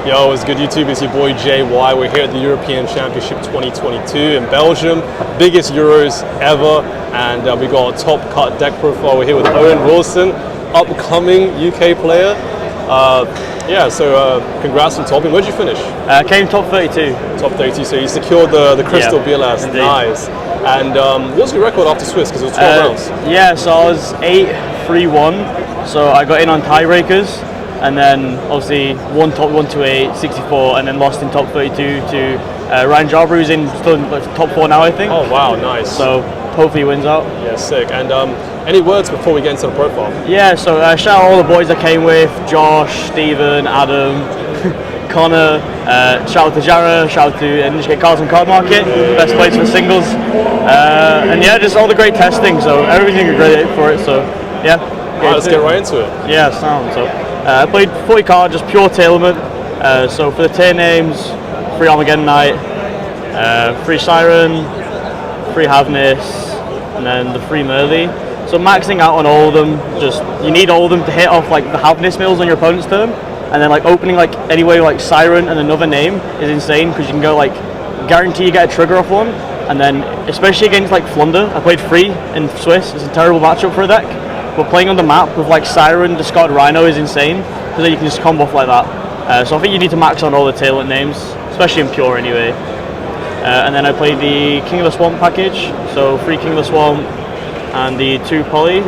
Yo, it's good YouTube, it's your boy JY. We're here at the European Championship 2022 in Belgium. Biggest Euros ever, and we got a top cut deck profile. We're here with Owen Wilson, upcoming UK player. Congrats on topping. Where'd you finish? Came top 32. Top 32, so you secured the Crystal BLS. Indeed. Nice. And what's your record after Swiss? Because it was 12 rounds. Yeah, so I was 8-3-1, so I got in on tiebreakers, and then obviously won top 128, 64, and then lost in top 32 to Ryan Jarber, who's still in top 4 now, I think. Oh wow, nice. So hopefully he wins out. Yeah, sick. And any words before we get into the profile? Yeah, so shout out all the boys I came with: Josh, Stephen, Adam, Connor. Shout out to Jara, shout out to Ninja Carlson Card Market, best place for singles. And yeah, just all the great testing, so everything is great for it. So yeah. Alright, let's get right into it. Yeah, sound. So I played 40 card, just pure Tearlament. So for the tier names, free Armageddon Knight, free Siren, free Havnis, and then the free Merly. So maxing out on all of them, just you need all of them to hit off like the Havnis mills on your opponent's turn, and then like opening like anyway like Siren and another name is insane because you can go like guarantee you get a trigger off one, and then especially against like Flunder, I played free in Swiss. It's a terrible matchup for a deck, but playing on the map with like Siren, Discard Rhino is insane because then you can just combo off like that. So I think you need to max on all the Tearlament names, especially in pure anyway. And then I played the King of the Swamp package, so free King of the Swamp and the 2 poly.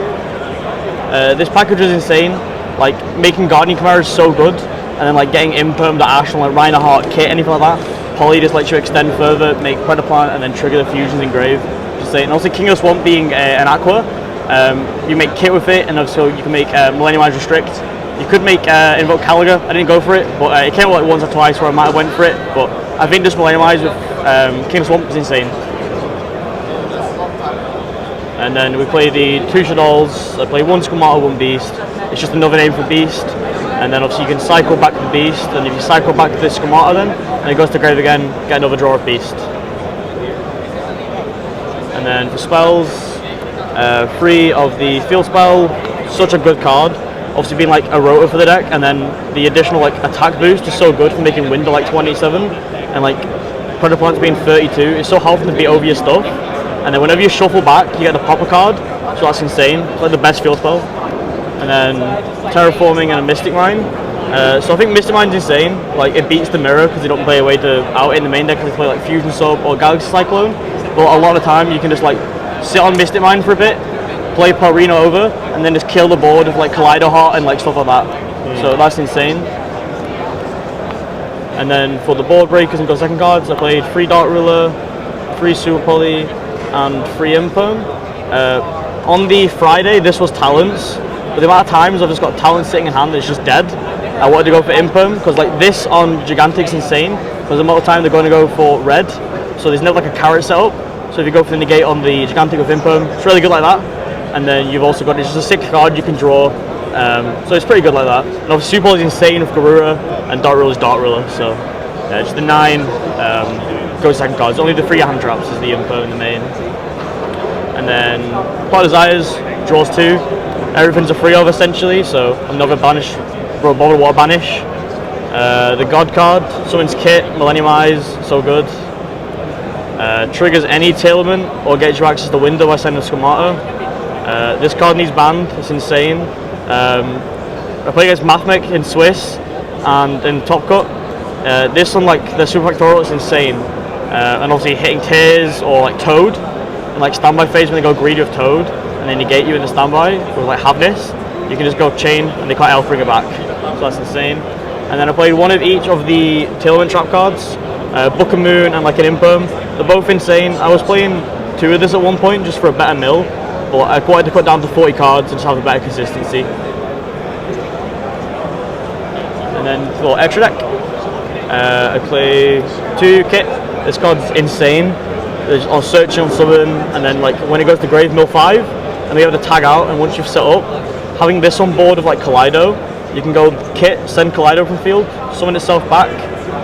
This package was insane. Like making Guardian Chimera is so good, and then like getting Imperm, the Ash, and like Rhino Heart kit, anything like that. Poly just lets you extend further, make Predaplant, and then trigger the fusions in Grave. Just saying. And also King of the Swamp being an Aqua, you make kit with it, and also you can make Millenniumize Restrict. You could make Invoke Caliga. I didn't go for it, but it came out like once or twice where I might have went for it. But I think just Millenniumize with King of the Swamp is insane. And then we play the 2 Shaddolls. I play 1 Squamata, 1 Beast. It's just another name for Beast. And then obviously you can cycle back to the Beast, and if you cycle back to this Squamata then, and it goes to Grave again, get another draw of Beast. And then for spells, free of the Field Spell, such a good card. Obviously being like a rotor for the deck, and then the additional like attack boost is so good for making Wind to like 27, and like Predaplants being 32, it's so helpful to beat over your stuff. And then whenever you shuffle back, you get the Popper card, so that's insane. It's like the best field spell. And then Terraforming and a Mystic Mine. So I think Mystic Mine's insane. Like it beats the Mirror because they don't play away to out in the main deck because they play like Fusion Sub or Galaxy Cyclone. But a lot of time you can just like sit on Mystic Mine for a bit, play Paulina over, and then just kill the board with like Kaleido Heart and like stuff like that. So that's insane. And then for the board breakers and go second cards, I played 3 Dark Ruler, 3 Super Poly, and 3 Imperm. On the Friday, this was Talents, but the amount of times I've just got Talents sitting in hand that's just dead. I wanted to go for Imperm because like this on Gigantic's insane because the amount of time they're going to go for red, so there's never like a carrot setup. So if you go for the negate on the Gigantic with Imperm, it's really good like that. And then you've also got it's just a 6 card you can draw, so it's pretty good like that. And obviously Super Bowl is insane with Garura, and Dark Ruler is Dark Ruler, so just the 9 go second cards. Only the 3 hand traps is the Impo in the main. And then Plot Desires draws 2. Everything's a free of essentially, so another banish, bottled water banish. The God card, summons Kit, Millenniumize, so good. Triggers any Tearlament or gets you access to window by sending a Squamata. This card needs banned, it's insane. I play against Mathmech in Swiss and in Top Cut. This on like the Super Factorial is insane. And obviously hitting Tears or like Toad, and like standby phase when they go greedy with Toad, and then negate you in the standby with like Havnis, you can just go chain and they can't elf bring it back. So that's insane. And then I played 1 of each of the Tearlament trap cards, Book of Moon and like an Imperm. They're both insane. I was playing 2 of this at one point just for a better mill, but I wanted to cut down to 40 cards and just have a better consistency. And then for extra deck, I play 2 Kit. This card's insane. I'll search on summon, and then like when it goes to Grave, mill 5, and we have to tag out. And once you've set up, having this on board of like Kaleido, you can go Kit, send Kaleido from field, summon itself back,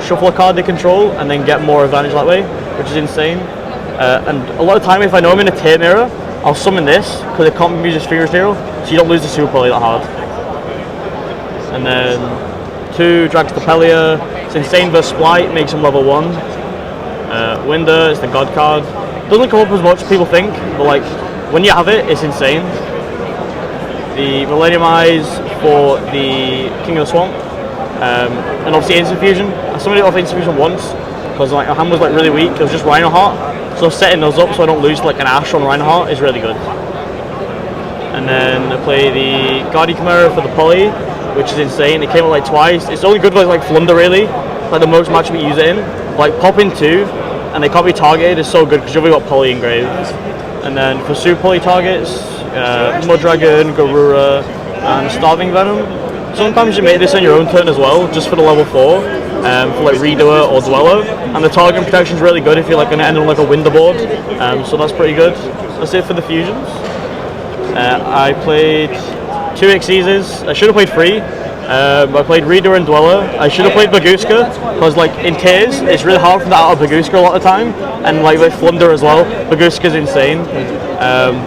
shuffle a card they control, and then get more advantage that way, which is insane. And a lot of time, if I know I'm in a Tear Mirror, I'll summon this because it can't use its Furious Hero, so you don't lose the Super Poly that hard. And then 2 Drax Tapelia, It's insane versus Splight, makes him level 1. Winder is the God card. Doesn't come up as much as people think, but like when you have it, it's insane. The Millennium Eyes for the King of the Swamp, and obviously Instant Fusion. I summoned it off Instant Fusion once because like my hand was like really weak. It was just Rhinoheart, so setting those up so I don't lose like an Ash on Rhinoheart is really good. And then I play the Guardian Chimera for the Poly, which is insane. It came out like twice. It's only good with like Flunder really, like the most match we use it in. Like pop in 2, and they can't be targeted is so good because you've only got Poly engraved. And then for Super Poly targets, Mudragon, Garura, and Starving Venom. Sometimes you make this on your own turn as well, just for the level 4, for like Redoer or Dweller. And the target protection is really good if you're like going to end on like a Winder board, so that's pretty good. That's it for the fusions. I played 2 Xyzes. I should have played 3. I played Reader and Dweller. I should have played Baguska, because like in Tears, it's really hard for that out of Baguska a lot of the time, and like with Flunder as well, Baguska's insane.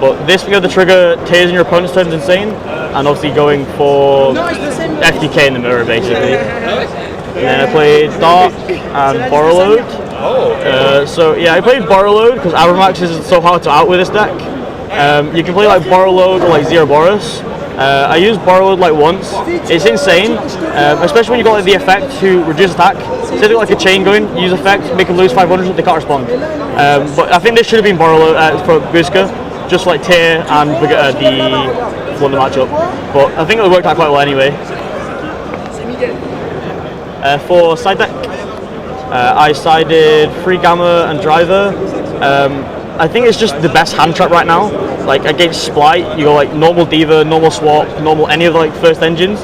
But this being able to trigger Tears in your opponent's turn is insane, and obviously going for FTK in the mirror basically. And then I played Dark and Borrowload. So yeah, I played Borrowload because Abramax is so hard to out with this deck. You can play like Borrowload or like Zero Boros. I used Borrowload like once. It's insane, especially when you got like the effect to reduce attack. Say they got like a chain going, use effect, make them lose 500, they can't respond. But I think this should have been Borrowload for Buska, just like Tear and the Flunder matchup. But I think it worked out quite well anyway. For side deck, I sided Free Gamma and Driver. I think it's just the best hand trap right now. Like against Splight, you go like normal Diva, normal Swap, normal any of the like first engines,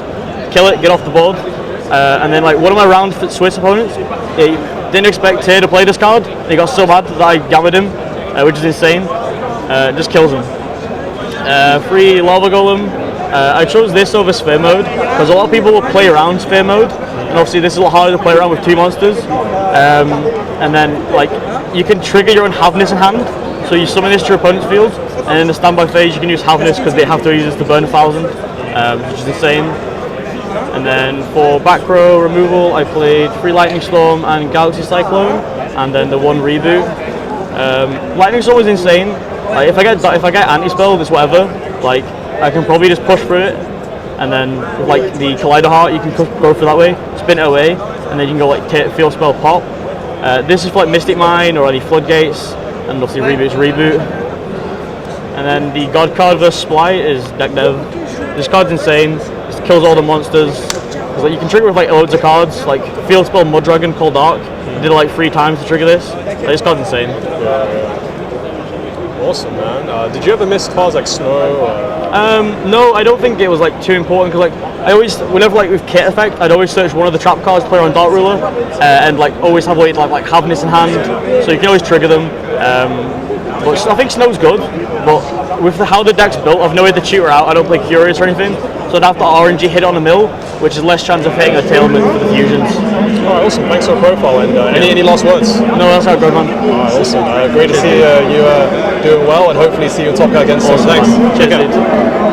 kill it, get off the board, and then like one of my round Swiss opponents, he didn't expect Tear to play this card. And he got so mad that I gammed him, which is insane. Just kills him. Free Lava Golem. I chose this over Sphere Mode because a lot of people will play around Sphere Mode, and obviously this is a lot harder to play around with 2 monsters. And then like you can trigger your own Havness in hand. So you summon this to your opponent's field, and in the standby phase you can use Havness because they have to use this to burn 1,000, which is insane. And then for back row removal, I played Free Lightning Storm and Galaxy Cyclone, and then the 1 reboot. Lightning Storm is insane. Like if I get anti-spell, it's whatever. Like I can probably just push through it, and then with, like the Collider Heart, you can go through that way, spin it away, and then you can go like field spell pop. This is for like Mystic Mine or any Floodgates. And obviously reboot. And then the God card versus Splight is deck dev. This card's insane. It kills all the monsters. It's like you can trigger with like loads of cards, like field spell Mudragon, Cold Dark. I did it like 3 times to trigger this. Like, this card's insane. Yeah. Awesome, man. Did you ever miss cards like Snow? No, I don't think it was like too important because like I always, whenever like with Kit Effect, I'd always search one of the trap cards to play on Dark Ruler, and like always have like Havness in hand, so you can always trigger them. But I think Snow's good, but with how the deck's built, I've no way to tutor out. I don't play Curious or anything, so I'd have to RNG hit on a mill, which is less chance of hitting a Tearlaments for the fusions. Alright, awesome. Thanks for the profile. And any last words? No, that's how good, man. Alright, awesome. Great to see you doing well, and hopefully see you on Top Guy again soon. Awesome, Thanks. Cheers, dude.